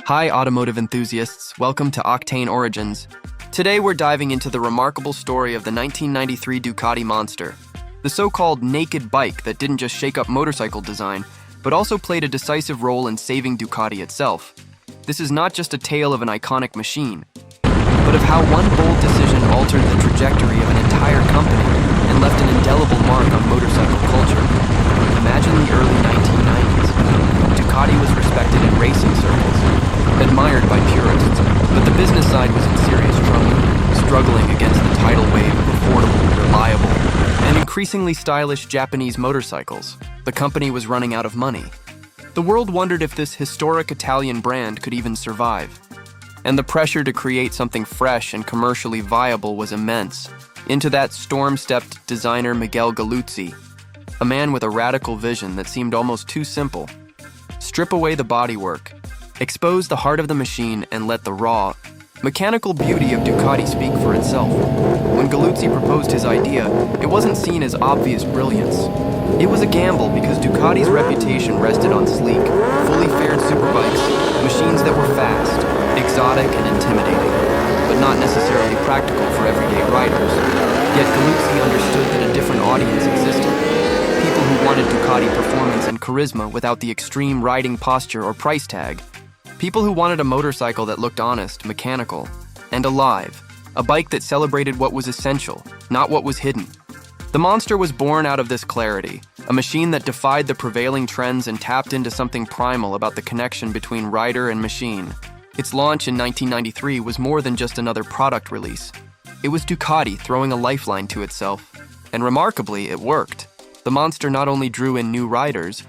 Hi, automotive enthusiasts. Welcome to Octane Origins. Today we're diving into the remarkable story of the 1993 Ducati Monster, the so-called naked bike that didn't just shake up motorcycle design, but also played a decisive role in saving Ducati itself. This is not just a tale of an iconic machine, but of how one bold decision altered the trajectory of an entire company and left an indelible mark on motorcycle culture. Imagine the early 1990s. Ducati was respected in racing circles, admired by purists, but the business side was in serious trouble, struggling against the tidal wave of affordable, reliable, and increasingly stylish Japanese motorcycles. The company was running out of money. The world wondered if this historic Italian brand could even survive. And the pressure to create something fresh and commercially viable was immense. Into that storm stepped designer Miguel Galuzzi, a man with a radical vision that seemed almost too simple. Strip away the bodywork, expose the heart of the machine, and let the raw, mechanical beauty of Ducati speak for itself. When Galuzzi proposed his idea, it wasn't seen as obvious brilliance. It was a gamble because Ducati's reputation rested on sleek, fully fared superbikes, machines that were fast, exotic, and intimidating, but not necessarily practical for everyday riders. Yet Galuzzi understood that a different audience existed. People who wanted Ducati performance and charisma without the extreme riding posture or price tag. People who wanted a motorcycle that looked honest, mechanical, and alive. A bike that celebrated what was essential, not what was hidden. The Monster was born out of this clarity, a machine that defied the prevailing trends and tapped into something primal about the connection between rider and machine. Its launch in 1993 was more than just another product release. It was Ducati throwing a lifeline to itself, and remarkably, it worked. The Monster not only drew in new riders,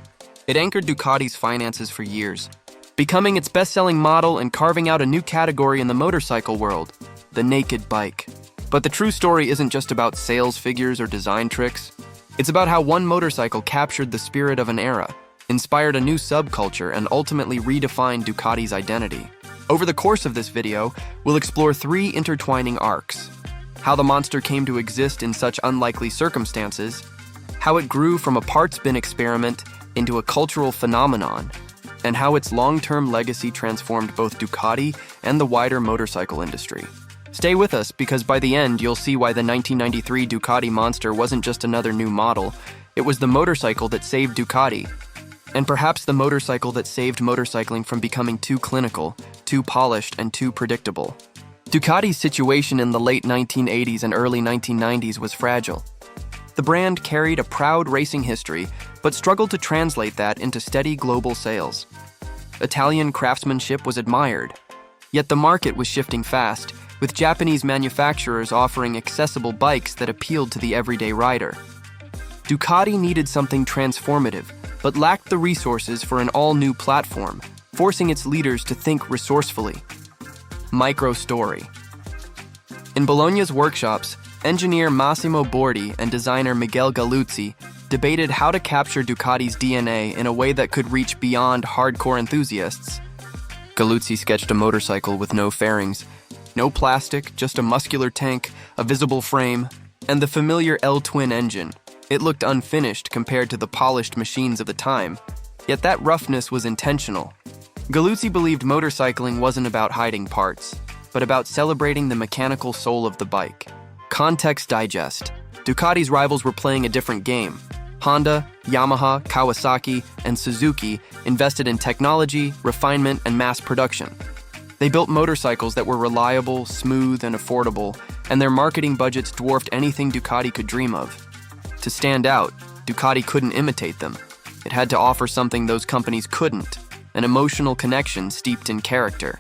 it anchored Ducati's finances for years, becoming its best-selling model and carving out a new category in the motorcycle world, the naked bike. But the true story isn't just about sales figures or design tricks. It's about how one motorcycle captured the spirit of an era, inspired a new subculture, and ultimately redefined Ducati's identity. Over the course of this video, we'll explore three intertwining arcs: how the Monster came to exist in such unlikely circumstances, how it grew from a parts bin experiment into a cultural phenomenon, and how its long-term legacy transformed both Ducati and the wider motorcycle industry. Stay with us, because by the end, you'll see why the 1993 Ducati Monster wasn't just another new model. It was the motorcycle that saved Ducati, and perhaps the motorcycle that saved motorcycling from becoming too clinical, too polished, and too predictable. Ducati's situation in the late 1980s and early 1990s was fragile. The brand carried a proud racing history, but struggled to translate that into steady global sales. Italian craftsmanship was admired, yet the market was shifting fast, with Japanese manufacturers offering accessible bikes that appealed to the everyday rider. Ducati needed something transformative, but lacked the resources for an all-new platform, forcing its leaders to think resourcefully. Micro story. In Bologna's workshops, engineer Massimo Bordi and designer Miguel Galuzzi debated how to capture Ducati's DNA in a way that could reach beyond hardcore enthusiasts. Galuzzi sketched a motorcycle with no fairings, no plastic, just a muscular tank, a visible frame, and the familiar L-twin engine. It looked unfinished compared to the polished machines of the time, yet that roughness was intentional. Galuzzi believed motorcycling wasn't about hiding parts, but about celebrating the mechanical soul of the bike. Context digest. Ducati's rivals were playing a different game. Honda, Yamaha, Kawasaki, and Suzuki invested in technology, refinement, and mass production. They built motorcycles that were reliable, smooth, and affordable, and their marketing budgets dwarfed anything Ducati could dream of. To stand out, Ducati couldn't imitate them. It had to offer something those companies couldn't, an emotional connection steeped in character.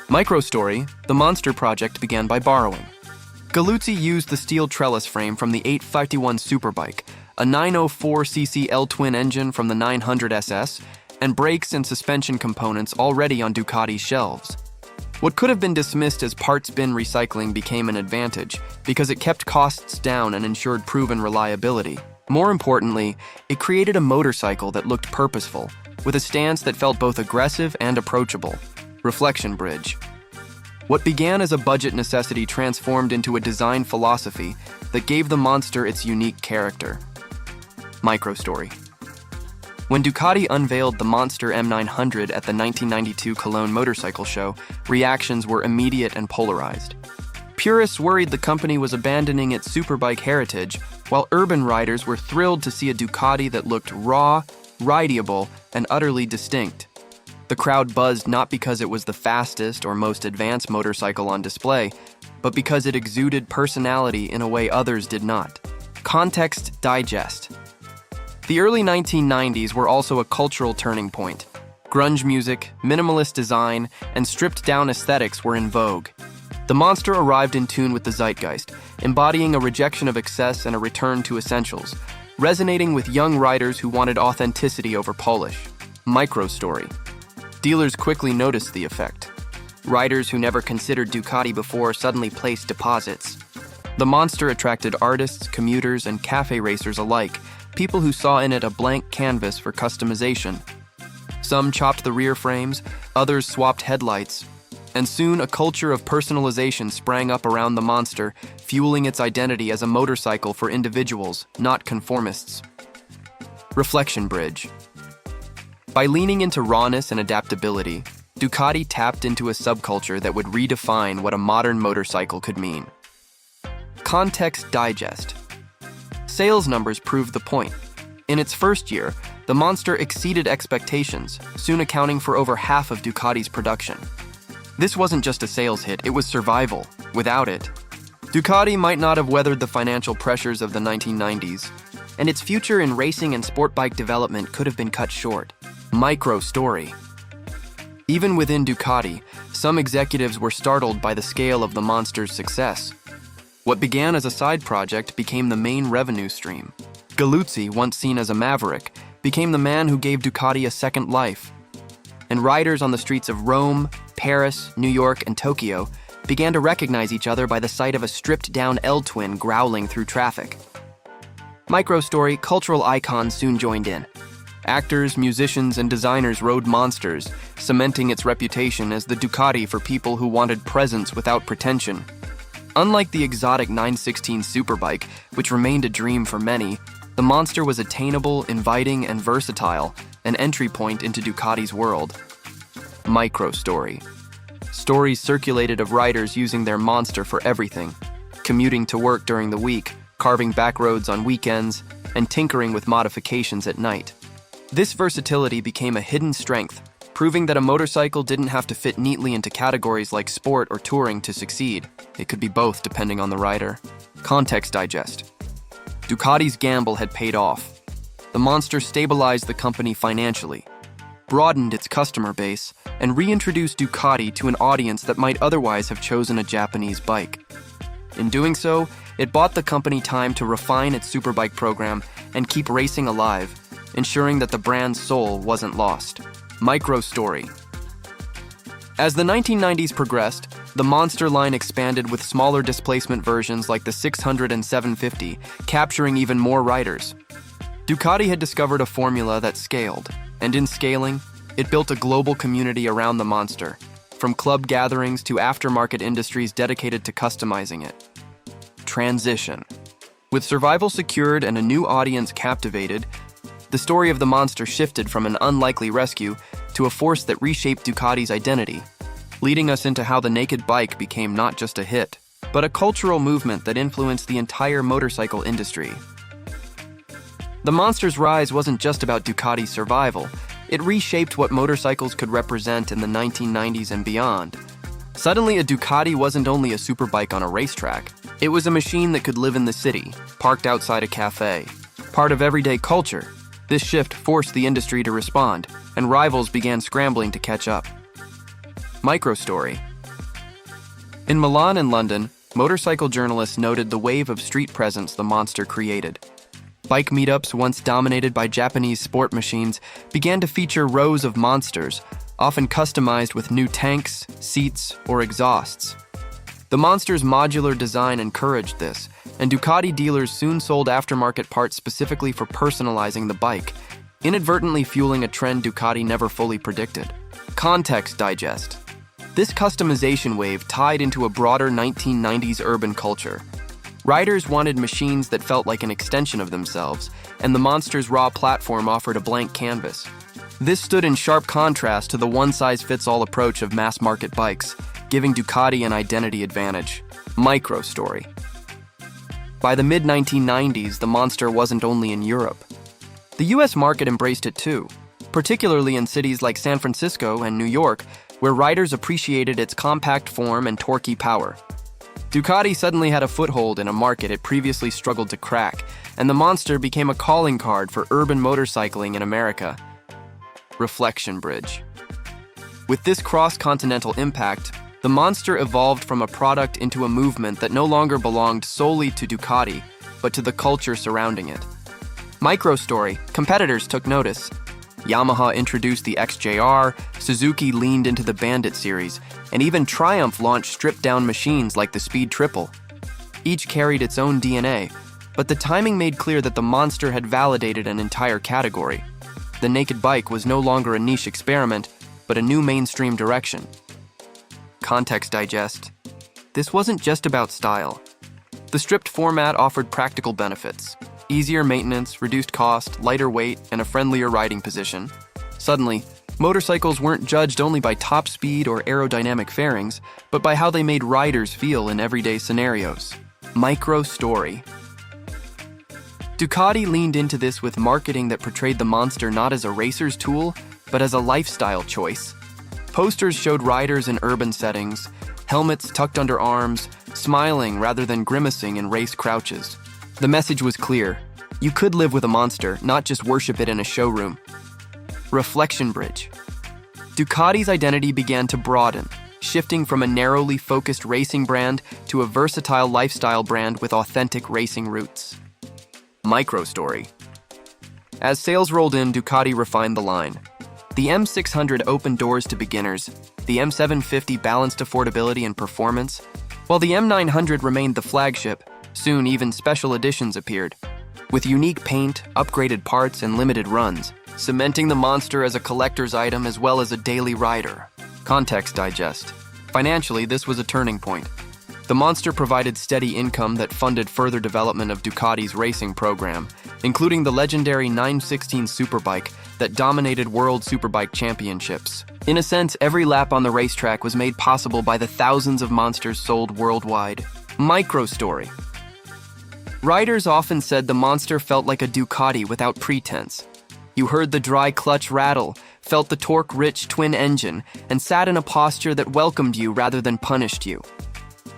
Microstory, the Monster project began by borrowing. Galuzzi used the steel Trellis frame from the 851 Superbike, a 904cc L-twin engine from the 900 SS, and brakes and suspension components already on Ducati's shelves. What could have been dismissed as parts bin recycling became an advantage because it kept costs down and ensured proven reliability. More importantly, it created a motorcycle that looked purposeful, with a stance that felt both aggressive and approachable. Reflection bridge. What began as a budget necessity transformed into a design philosophy that gave the Monster its unique character. Microstory. When Ducati unveiled the Monster M900 at the 1992 Cologne Motorcycle Show, reactions were immediate and polarized. Purists worried the company was abandoning its superbike heritage, while urban riders were thrilled to see a Ducati that looked raw, rideable, and utterly distinct. The crowd buzzed not because it was the fastest or most advanced motorcycle on display, but because it exuded personality in a way others did not. Context Digest. The early 1990s were also a cultural turning point. Grunge music, minimalist design, and stripped-down aesthetics were in vogue. The Monster arrived in tune with the zeitgeist, embodying a rejection of excess and a return to essentials, resonating with young riders who wanted authenticity over polish. Microstory. Dealers quickly noticed the effect. Riders who never considered Ducati before suddenly placed deposits. The Monster attracted artists, commuters, and cafe racers alike, people who saw in it a blank canvas for customization. Some chopped the rear frames, others swapped headlights, and soon a culture of personalization sprang up around the Monster, fueling its identity as a motorcycle for individuals, not conformists. Reflection Bridge. By leaning into rawness and adaptability, Ducati tapped into a subculture that would redefine what a modern motorcycle could mean. Context Digest. Sales numbers proved the point. In its first year, the Monster exceeded expectations, soon accounting for over half of Ducati's production. This wasn't just a sales hit, it was survival. Without it, Ducati might not have weathered the financial pressures of the 1990s, and its future in racing and sport bike development could have been cut short. Micro story. Even within Ducati, some executives were startled by the scale of the Monster's success. What began as a side project became the main revenue stream. Galuzzi, once seen as a maverick, became the man who gave Ducati a second life. And riders on the streets of Rome, Paris, New York, and Tokyo began to recognize each other by the sight of a stripped-down L-twin growling through traffic. Microstory, cultural icons soon joined in. Actors, musicians, and designers rode Monsters, cementing its reputation as the Ducati for people who wanted presence without pretension. Unlike the exotic 916 superbike, which remained a dream for many, the Monster was attainable, inviting, and versatile, an entry point into Ducati's world. Microstory. Stories circulated of riders using their Monster for everything, commuting to work during the week, carving back roads on weekends, and tinkering with modifications at night. This versatility became a hidden strength, proving that a motorcycle didn't have to fit neatly into categories like sport or touring to succeed. It could be both depending on the rider. Context Digest. Ducati's gamble had paid off. The Monster stabilized the company financially, broadened its customer base, and reintroduced Ducati to an audience that might otherwise have chosen a Japanese bike. In doing so, it bought the company time to refine its superbike program and keep racing alive, ensuring that the brand's soul wasn't lost. Microstory. As the 1990s progressed, the Monster line expanded with smaller displacement versions like the 600 and 750, capturing even more riders. Ducati had discovered a formula that scaled, and in scaling, it built a global community around the Monster, from club gatherings to aftermarket industries dedicated to customizing it. Transition. With survival secured and a new audience captivated, the story of the Monster shifted from an unlikely rescue to a force that reshaped Ducati's identity, leading us into how the naked bike became not just a hit, but a cultural movement that influenced the entire motorcycle industry. The Monster's rise wasn't just about Ducati's survival, it reshaped what motorcycles could represent in the 1990s and beyond. Suddenly, a Ducati wasn't only a superbike on a racetrack, it was a machine that could live in the city, parked outside a cafe, part of everyday culture. This shift forced the industry to respond, and rivals began scrambling to catch up. Microstory. In Milan and London, motorcycle journalists noted the wave of street presence the Monster created. Bike meetups, once dominated by Japanese sport machines, began to feature rows of Monsters, often customized with new tanks, seats, or exhausts. The Monster's modular design encouraged this, and Ducati dealers soon sold aftermarket parts specifically for personalizing the bike, inadvertently fueling a trend Ducati never fully predicted. Context Digest. This customization wave tied into a broader 1990s urban culture. Riders wanted machines that felt like an extension of themselves, and the Monster's raw platform offered a blank canvas. This stood in sharp contrast to the one-size-fits-all approach of mass-market bikes, giving Ducati an identity advantage. Micro story. By the mid-1990s, the Monster wasn't only in Europe. The US market embraced it too, particularly in cities like San Francisco and New York, where riders appreciated its compact form and torquey power. Ducati suddenly had a foothold in a market it previously struggled to crack, and the Monster became a calling card for urban motorcycling in America. Reflection bridge. With this cross-continental impact, the Monster evolved from a product into a movement that no longer belonged solely to Ducati, but to the culture surrounding it. Microstory, competitors took notice. Yamaha introduced the XJR, Suzuki leaned into the Bandit series, and even Triumph launched stripped-down machines like the Speed Triple. Each carried its own DNA, but the timing made clear that the Monster had validated an entire category. The naked bike was no longer a niche experiment, but a new mainstream direction. Context digest. This wasn't just about style. The stripped format offered practical benefits. Easier maintenance, reduced cost, lighter weight, and a friendlier riding position. Suddenly, motorcycles weren't judged only by top speed or aerodynamic fairings, but by how they made riders feel in everyday scenarios. Micro story. Ducati leaned into this with marketing that portrayed the Monster not as a racer's tool, but as a lifestyle choice. Posters showed riders in urban settings, helmets tucked under arms, smiling rather than grimacing in race crouches. The message was clear. You could live with a Monster, not just worship it in a showroom. Reflection bridge. Ducati's identity began to broaden, shifting from a narrowly focused racing brand to a versatile lifestyle brand with authentic racing roots. Micro story. As sales rolled in, Ducati refined the line. The M600 opened doors to beginners, the M750 balanced affordability and performance, while the M900 remained the flagship. Soon, even special editions appeared, with unique paint, upgraded parts, and limited runs, cementing the Monster as a collector's item as well as a daily rider. Context digest. Financially, this was a turning point. The Monster provided steady income that funded further development of Ducati's racing program, including the legendary 916 Superbike that dominated World Superbike Championships. In a sense, every lap on the racetrack was made possible by the thousands of Monsters sold worldwide. Micro story. Riders often said the Monster felt like a Ducati without pretense. You heard the dry clutch rattle, felt the torque-rich twin engine, and sat in a posture that welcomed you rather than punished you.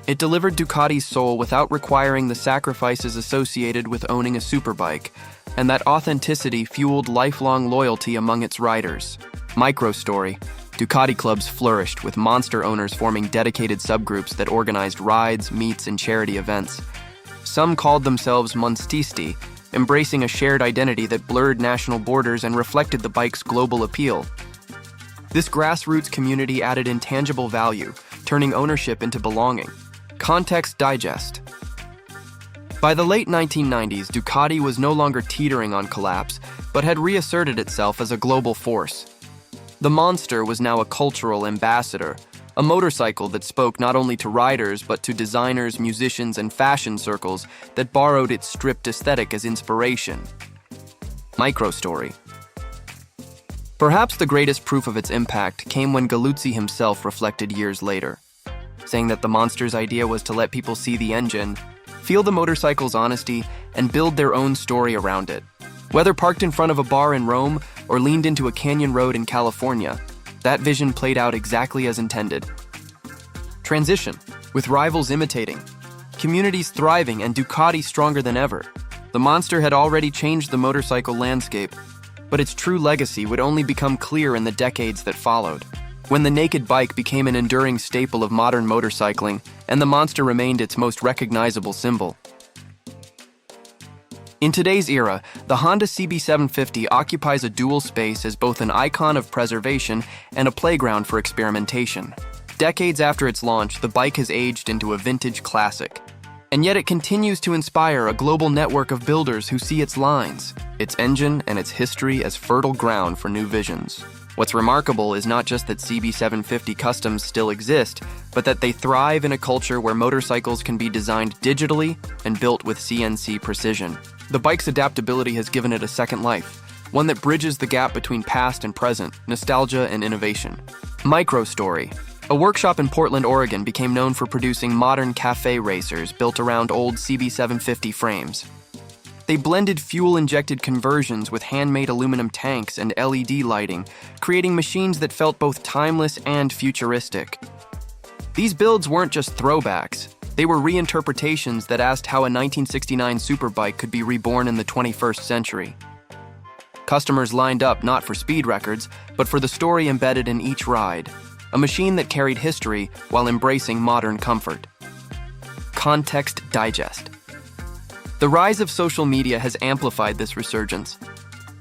It delivered Ducati's soul without requiring the sacrifices associated with owning a superbike, and that authenticity fueled lifelong loyalty among its riders. Micro story. Ducati clubs flourished, with Monster owners forming dedicated subgroups that organized rides, meets, and charity events. Some called themselves Monstisti, embracing a shared identity that blurred national borders and reflected the bike's global appeal. This grassroots community added intangible value, turning ownership into belonging. Context digest. By the late 1990s, Ducati was no longer teetering on collapse, but had reasserted itself as a global force. The Monster was now a cultural ambassador, a motorcycle that spoke not only to riders but to designers, musicians, and fashion circles that borrowed its stripped aesthetic as inspiration. Micro story. Perhaps the greatest proof of its impact came when Galuzzi himself reflected years later, saying that the Monster's idea was to let people see the engine, feel the motorcycle's honesty, and build their own story around it. Whether parked in front of a bar in Rome or leaned into a canyon road in California, that vision played out exactly as intended. Transition, with rivals imitating, communities thriving, and Ducati stronger than ever. The Monster had already changed the motorcycle landscape, but its true legacy would only become clear in the decades that followed, when the naked bike became an enduring staple of modern motorcycling, and the Monster remained its most recognizable symbol. In today's era, the Honda CB750 occupies a dual space as both an icon of preservation and a playground for experimentation. Decades after its launch, the bike has aged into a vintage classic. And yet it continues to inspire a global network of builders who see its lines, its engine, and its history as fertile ground for new visions. What's remarkable is not just that CB750 customs still exist, but that they thrive in a culture where motorcycles can be designed digitally and built with CNC precision. The bike's adaptability has given it a second life, one that bridges the gap between past and present, nostalgia and innovation. Microstory. A workshop in Portland, Oregon became known for producing modern cafe racers built around old CB750 frames. They blended fuel-injected conversions with handmade aluminum tanks and LED lighting, creating machines that felt both timeless and futuristic. These builds weren't just throwbacks. They were reinterpretations that asked how a 1969 superbike could be reborn in the 21st century. Customers lined up not for speed records, but for the story embedded in each ride, a machine that carried history while embracing modern comfort. Context Digest. The rise of social media has amplified this resurgence.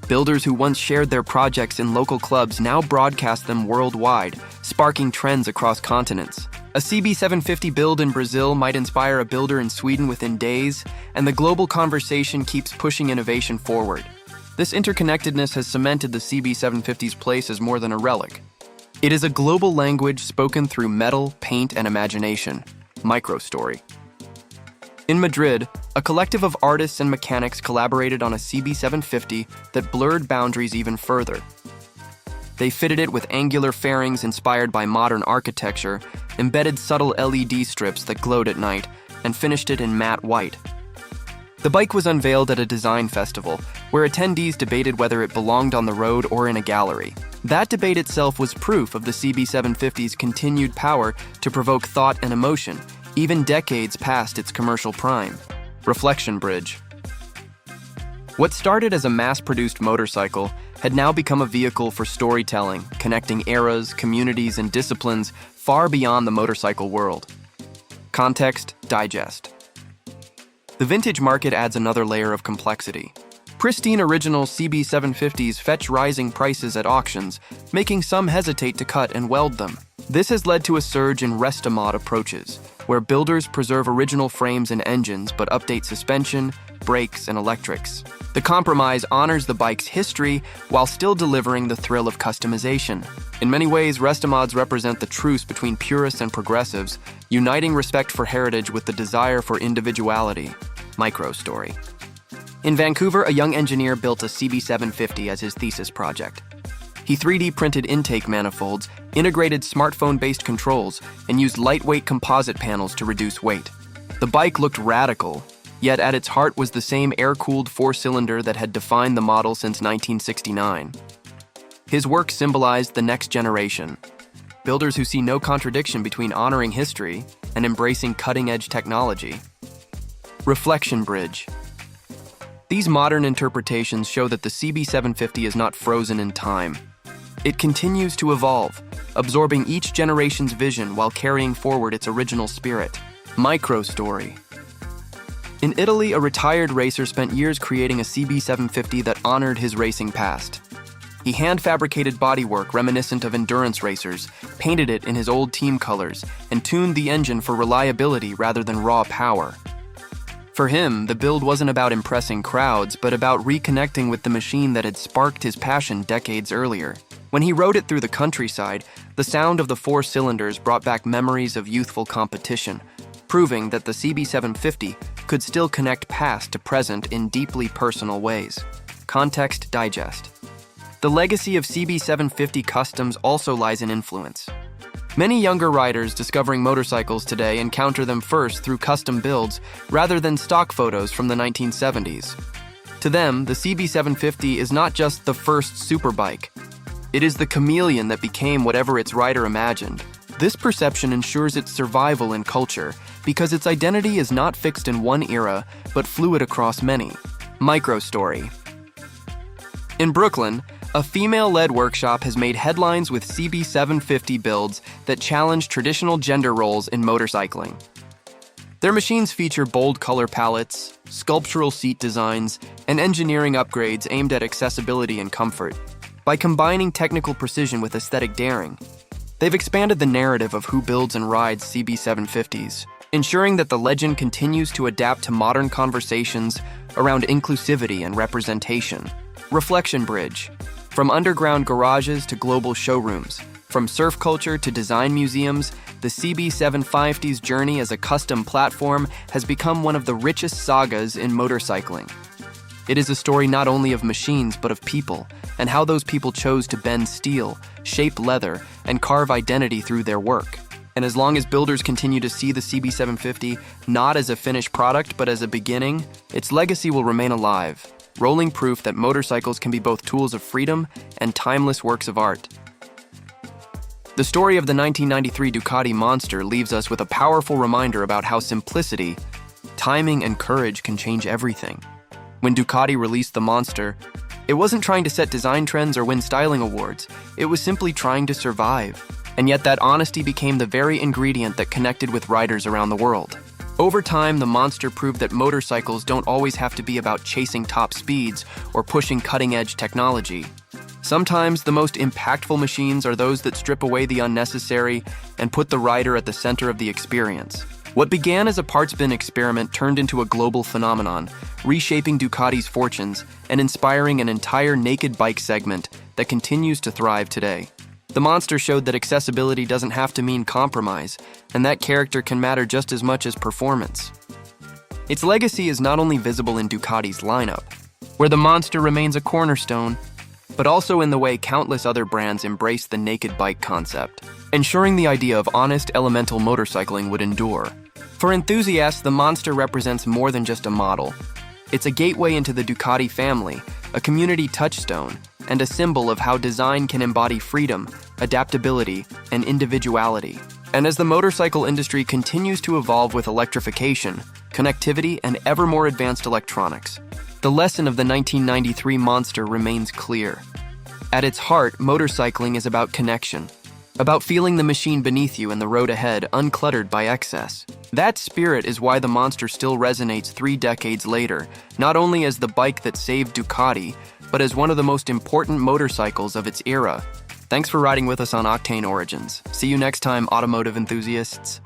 Builders who once shared their projects in local clubs now broadcast them worldwide, sparking trends across continents. A CB750 build in Brazil might inspire a builder in Sweden within days, and the global conversation keeps pushing innovation forward. This interconnectedness has cemented the CB750's place as more than a relic. It is a global language spoken through metal, paint, and imagination. Microstory. In Madrid, a collective of artists and mechanics collaborated on a CB750 that blurred boundaries even further. They fitted it with angular fairings inspired by modern architecture, embedded subtle LED strips that glowed at night, and finished it in matte white. The bike was unveiled at a design festival, where attendees debated whether it belonged on the road or in a gallery. That debate itself was proof of the CB750's continued power to provoke thought and emotion, even decades past its commercial prime. Reflection Bridge. What started as a mass-produced motorcycle had now become a vehicle for storytelling, connecting eras, communities, and disciplines far beyond the motorcycle world. Context Digest. The vintage market adds another layer of complexity. Pristine original CB750s fetch rising prices at auctions, making some hesitate to cut and weld them. This has led to a surge in rest-a-mod approaches, where builders preserve original frames and engines but update suspension, brakes, and electrics. The compromise honors the bike's history while still delivering the thrill of customization. In many ways, rest-a-mods represent the truce between purists and progressives, uniting respect for heritage with the desire for individuality. Microstory. In Vancouver, a young engineer built a CB750 as his thesis project. He 3D printed intake manifolds, integrated smartphone-based controls, and used lightweight composite panels to reduce weight. The bike looked radical, yet at its heart was the same air-cooled four-cylinder that had defined the model since 1969. His work symbolized the next generation, builders who see no contradiction between honoring history and embracing cutting-edge technology. Reflection Bridge. These modern interpretations show that the CB750 is not frozen in time. It continues to evolve, absorbing each generation's vision while carrying forward its original spirit. Microstory. In Italy, a retired racer spent years creating a CB750 that honored his racing past. He hand-fabricated bodywork reminiscent of endurance racers, painted it in his old team colors, and tuned the engine for reliability rather than raw power. For him, the build wasn't about impressing crowds, but about reconnecting with the machine that had sparked his passion decades earlier. When he rode it through the countryside, the sound of the four cylinders brought back memories of youthful competition, proving that the CB750 could still connect past to present in deeply personal ways. Context Digest. The legacy of CB750 customs also lies in influence. Many younger riders discovering motorcycles today encounter them first through custom builds rather than stock photos from the 1970s. To them, the CB750 is not just the first superbike. It is the chameleon that became whatever its rider imagined. This perception ensures its survival in culture because its identity is not fixed in one era, but fluid across many. Microstory. In Brooklyn, a female-led workshop has made headlines with CB750 builds that challenge traditional gender roles in motorcycling. Their machines feature bold color palettes, sculptural seat designs, and engineering upgrades aimed at accessibility and comfort. By combining technical precision with aesthetic daring, they've expanded the narrative of who builds and rides CB750s, ensuring that the legend continues to adapt to modern conversations around inclusivity and representation. Reflection Bridge. From underground garages to global showrooms, from surf culture to design museums, the CB750's journey as a custom platform has become one of the richest sagas in motorcycling. It is a story not only of machines but of people, and how those people chose to bend steel, shape leather, and carve identity through their work. And as long as builders continue to see the CB750 not as a finished product but as a beginning, its legacy will remain alive, rolling proof that motorcycles can be both tools of freedom and timeless works of art. The story of the 1993 Ducati Monster leaves us with a powerful reminder about how simplicity, timing, and courage can change everything. When Ducati released the Monster, it wasn't trying to set design trends or win styling awards, it was simply trying to survive. And yet that honesty became the very ingredient that connected with riders around the world. Over time, the Monster proved that motorcycles don't always have to be about chasing top speeds or pushing cutting-edge technology. Sometimes the most impactful machines are those that strip away the unnecessary and put the rider at the center of the experience. What began as a parts bin experiment turned into a global phenomenon, reshaping Ducati's fortunes and inspiring an entire naked bike segment that continues to thrive today. The Monster showed that accessibility doesn't have to mean compromise, and that character can matter just as much as performance. Its legacy is not only visible in Ducati's lineup, where the Monster remains a cornerstone, but also in the way countless other brands embrace the naked bike concept, ensuring the idea of honest, elemental motorcycling would endure. For enthusiasts, the Monster represents more than just a model. It's a gateway into the Ducati family, a community touchstone, and a symbol of how design can embody freedom, adaptability, and individuality. And as the motorcycle industry continues to evolve with electrification, connectivity, and ever more advanced electronics, the lesson of the 1993 Monster remains clear. At its heart, motorcycling is about connection, about feeling the machine beneath you and the road ahead uncluttered by excess. That spirit is why the Monster still resonates 3 decades later, not only as the bike that saved Ducati, but as one of the most important motorcycles of its era. Thanks for riding with us on Octane Origins. See you next time, automotive enthusiasts.